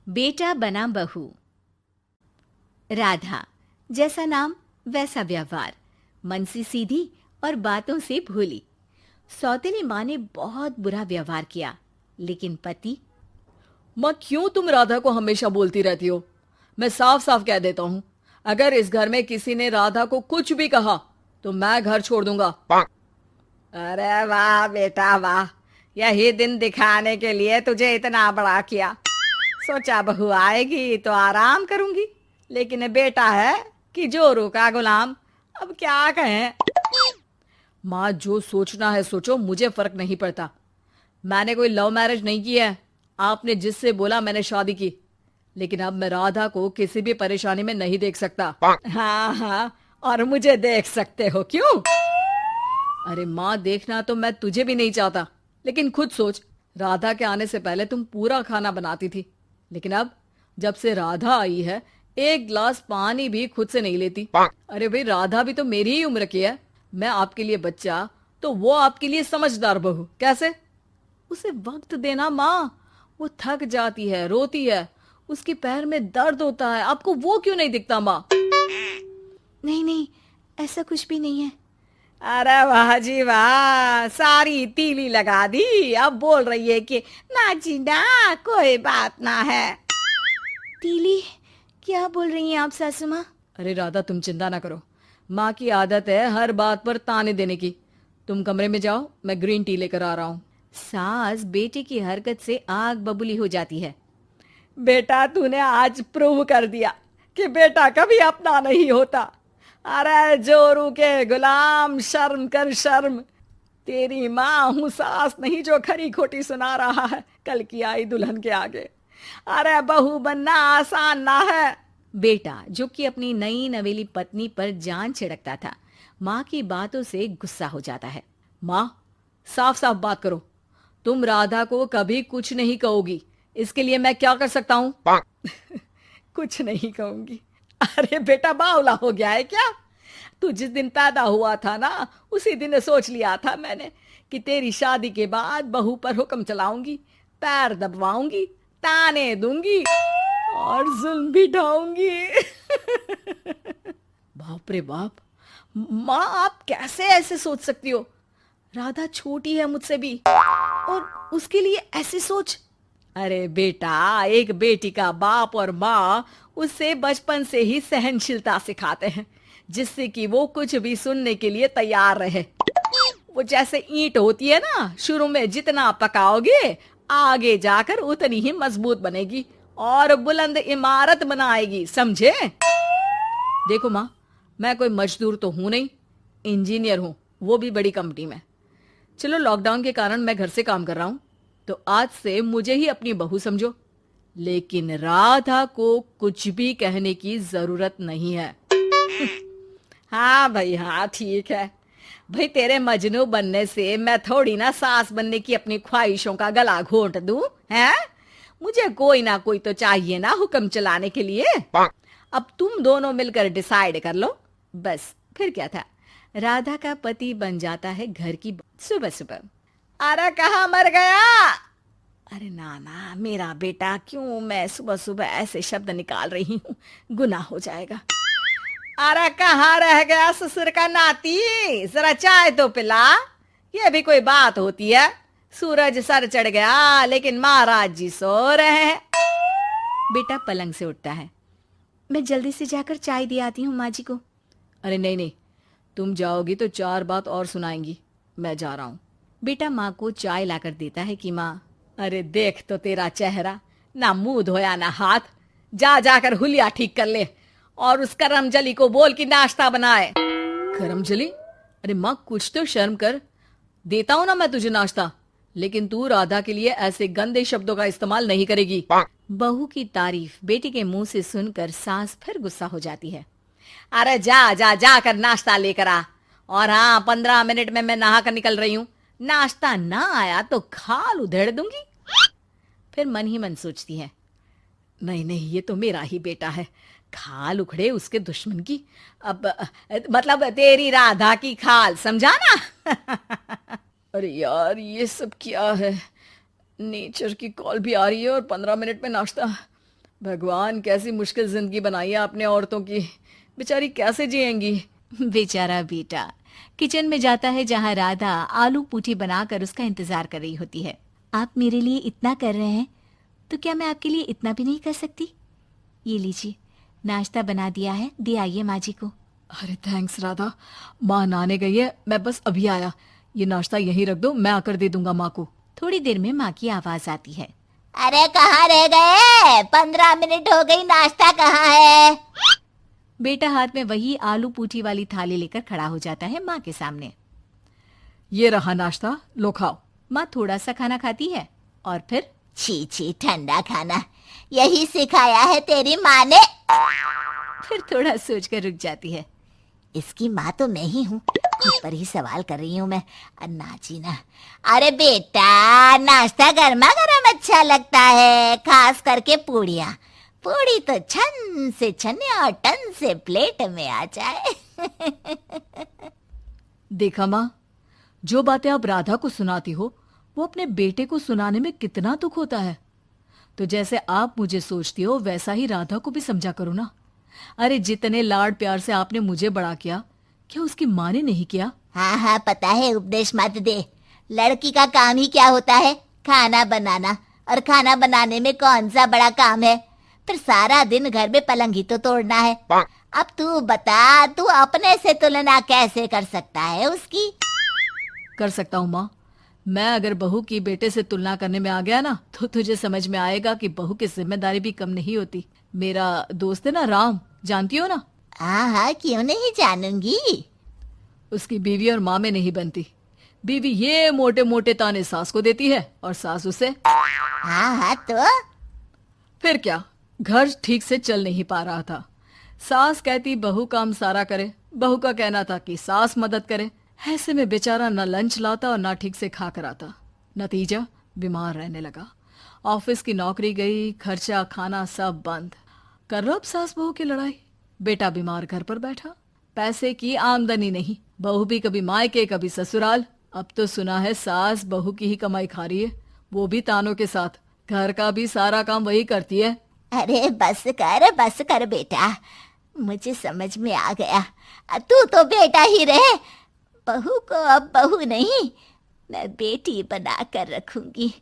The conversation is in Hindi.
बेटा बना बहू। राधा, जैसा नाम वैसा व्यवहार, मन से सीधी और बातों से भोली। सौतेली माँ ने बहुत बुरा व्यवहार किया, लेकिन पति। माँ, क्यों तुम राधा को हमेशा बोलती रहती हो? मैं साफ साफ कह देता हूँ, अगर इस घर में किसी ने राधा को कुछ भी कहा तो मैं घर छोड़ दूंगा। अरे वाह बेटा वाह, यही दिन दिखाने के लिए तुझे इतना बड़ा किया। सोचा बहू आएगी तो आराम करूंगी, लेकिन बेटा है कि जोरू का गुलाम। अब क्या कहें। माँ, जो सोचना है सोचो, मुझे फर्क नहीं पड़ता। मैंने कोई लव मैरिज नहीं की है। आपने जिससे बोला मैंने शादी की, लेकिन अब मैं राधा को किसी भी परेशानी में नहीं देख सकता। हाँ हाँ, और मुझे देख सकते हो क्यों? अरे माँ, देखना तो मैं तुझे भी नहीं चाहता, लेकिन खुद सोच, राधा के आने से पहले तुम पूरा खाना बनाती थी, लेकिन अब जब से राधा आई है एक गिलास पानी भी खुद से नहीं लेती। अरे भाई, राधा भी तो मेरी ही उम्र की है। मैं आपके लिए बच्चा तो वो आपके लिए समझदार बहू। कैसे? उसे वक्त देना माँ। वो थक जाती है, रोती है, उसके पैर में दर्द होता है। आपको वो क्यों नहीं दिखता माँ? नहीं नहीं, ऐसा कुछ भी नहीं है। अरे वाह जी वाह, सारी तीली लगा दी। अब बोल रही है कि ना जी ना, कोई बात ना है। तीली? क्या बोल रही हैं आप सासू माँ? अरे राधा, तुम चिंता ना करो। माँ की आदत है हर बात पर ताने देने की। तुम कमरे में जाओ, मैं ग्रीन टी लेकर आ रहा हूँ। सास बेटे की हरकत से आग बबूली हो जाती है। बेटा, तूने आज प्रूव कर दिया कि बेटा कभी अपना नहीं होता। अरे जोरू के गुलाम, शर्म कर शर्म। तेरी माँ हूँ, सास नहीं जो खरी खोटी सुना रहा है कल की आई दुल्हन के आगे। अरे बहू बनना आसान ना है। बेटा, जो कि अपनी नई नवेली पत्नी पर जान छिड़कता था, माँ की बातों से गुस्सा हो जाता है। माँ, साफ साफ बात करो। तुम राधा को कभी कुछ नहीं कहोगी, इसके लिए मैं क्या कर सकता हूँ? कुछ नहीं कहूंगी? अरे बेटा, बावला हो गया है क्या? तू जिस दिन पैदा हुआ था ना, उसी दिन सोच लिया था मैंने कि तेरी शादी के बाद बहू पर हुक्म चलाऊंगी, पैर दबवाऊंगी, ताने दूंगी और जुल्म भी ढाऊंगी। बाप रे बाप! माँ, आप कैसे ऐसे सोच सकती हो? राधा छोटी है मुझसे भी, और उसके लिए ऐसी सोच। अरे बेटा, एक बेटी का बाप और माँ उससे बचपन से ही सहनशीलता सिखाते हैं, जिससे कि वो कुछ भी सुनने के लिए तैयार रहे। वो जैसे ईंट होती है ना, शुरू में जितना पकाओगे आगे जाकर उतनी ही मजबूत बनेगी और बुलंद इमारत बनाएगी, समझे? देखो माँ, मैं कोई मजदूर तो हूं नहीं, इंजीनियर हूं, वो भी बड़ी कंपनी में। चलो, लॉकडाउन के कारण मैं घर से काम कर रहा हूं, तो आज से मुझे ही अपनी बहू समझो, लेकिन राधा को कुछ भी कहने की जरूरत नहीं है। हाँ भाई हाँ, ठीक है भाई। तेरे मजनू बनने से मैं थोड़ी ना सास बनने की अपनी ख्वाहिशों का गला घोंट दूं, हैं? मुझे कोई ना कोई तो चाहिए ना हुक्म चलाने के लिए। अब तुम दोनों मिलकर डिसाइड कर लो बस। फिर क्या था, राधा का पति बन जाता है घर की सुबह सुबह। अरे कहाँ मर गया? अरे ना, मेरा बेटा, क्यों मैं सुबह सुबह ऐसे शब्द निकाल रही हूँ, गुनाह हो जाएगा। अरे कहाँ रह गया ससुर का नाती? जरा चाय तो पिला। ये भी कोई बात होती है? सूरज सर चढ़ गया, लेकिन महाराज जी सो रहे हैं। बेटा पलंग से उठता है। मैं जल्दी से जाकर चाय दे आती हूँ माँ जी को। अरे नहीं नहीं, तुम जाओगी तो 4 बात और सुनाएंगी। मैं जा रहा हूँ। बेटा माँ को चाय लाकर देता है कि माँ। अरे देख तो तेरा चेहरा, ना मुंह धोया ना हाथ। जा जाकर हुलिया ठीक कर ले और उस करमजली को बोल कि नाश्ता बनाए। करमजली? अरे माँ, कुछ तो शर्म कर। देता हूं ना मैं तुझे नाश्ता, लेकिन तू राधा के लिए ऐसे गंदे शब्दों का इस्तेमाल नहीं करेगी। बहू की तारीफ बेटी के मुंह से सुनकर सास फिर गुस्सा हो जाती है। अरे जा जा जाकर नाश्ता लेकर आ। और हाँ, 15 मिनट में मैं नहा कर निकल रही हूँ। नाश्ता ना आया तो खाल उधेड़ दूंगी। फिर मन ही मन सोचती है, नहीं नहीं, ये तो मेरा ही बेटा है। खाल उखड़े उसके दुश्मन की। अब मतलब तेरी राधा की खाल, समझा ना? अरे यार, ये सब क्या है? नेचर की कॉल भी आ रही है और 15 मिनट में नाश्ता। भगवान, कैसी मुश्किल जिंदगी बनाई है आपने औरतों की। बेचारी कैसे जिएंगी। बेचारा बेटा किचन में जाता है जहाँ राधा आलू पूठी बनाकर उसका इंतजार कर रही होती है। आप मेरे लिए इतना कर रहे हैं तो क्या मैं आपके लिए इतना भी नहीं कर सकती? ये लीजिए, नाश्ता बना दिया है, दे आइए माँ जी को। अरे थैंक्स राधा, माँ नहाने गई है, मैं बस अभी आया। ये नाश्ता यहीं रख दो, मैं आकर दे दूंगा माँ को। थोड़ी देर में माँ की आवाज आती है। अरे कहाँ रह गए? 15 मिनट हो गई, नाश्ता कहाँ है? बेटा हाथ में वही आलू पूठी वाली थाली लेकर खड़ा हो जाता है माँ के सामने। ये रहा नाश्ता, लो खाओ। माँ थोड़ा सा खाना खाती है और फिर छी छी, ठंडा खाना, यही सिखाया है तेरी माँ ने? फिर थोड़ा सोचकर रुक जाती है। इसकी माँ तो मैं ही हूँ, खुद पर ही सवाल कर रही हूँ मैं। अन्ना जी ना, अरे बेटा, नाश्ता गर्मा गर्म अच्छा लगता है, खास करके पूड़ियाँ। पूड़ी तो छन से छने और टन से प्लेट में आ जाए। देखा माँ, जो बातें आप राधा को सुनाती हो वो अपने बेटे को सुनाने में कितना दुख होता है। तो जैसे आप मुझे सोचती हो वैसा ही राधा को भी समझा करो ना। अरे जितने लाड प्यार से आपने मुझे बड़ा किया, क्या उसकी माँ ने नहीं किया? हाँ हाँ पता है, उपदेश मत दे। लड़की का काम ही क्या होता है? खाना बनाना। और खाना बनाने में कौन सा बड़ा काम है? फिर सारा दिन घर में पलंग ही तो तोड़ना है। अब तू बता, तू अपने से तुलना कैसे कर सकता है उसकी? कर सकता हूँ माँ। मैं अगर बहू की बेटे से तुलना करने में आ गया ना, तो तुझे समझ में आएगा कि बहू की जिम्मेदारी भी कम नहीं होती। मेरा दोस्त है ना राम, जानती हो ना? हाँ हाँ, क्यों नहीं जानूंगी। उसकी बीवी और माँ में नहीं बनती। बीवी ये मोटे मोटे ताने सास को देती है और सास उसे। हाँ हाँ तो फिर क्या, घर ठीक से चल नहीं पा रहा था। सास कहती बहू काम सारा करे, बहू का कहना था कि सास मदद करे। ऐसे में बेचारा न लंच लाता और ना ठीक से खा कर आता। नतीजा, बीमार रहने लगा। ऑफिस की नौकरी गई, खर्चा खाना सब बंद। कर लो अब सास बहू की लड़ाई। बेटा बीमार घर पर बैठा, पैसे की आमदनी नहीं। बहू भी कभी मायके कभी ससुराल। अब तो सुना है सास बहू की ही कमाई खा रही है, वो भी तानों के साथ। घर का भी सारा काम वही करती है। अरे बस कर बेटा, मुझे समझ में आ गया। तू तो बेटा ही रहे, बहू को अब बहू नहीं, मैं बेटी बना कर रखूंगी।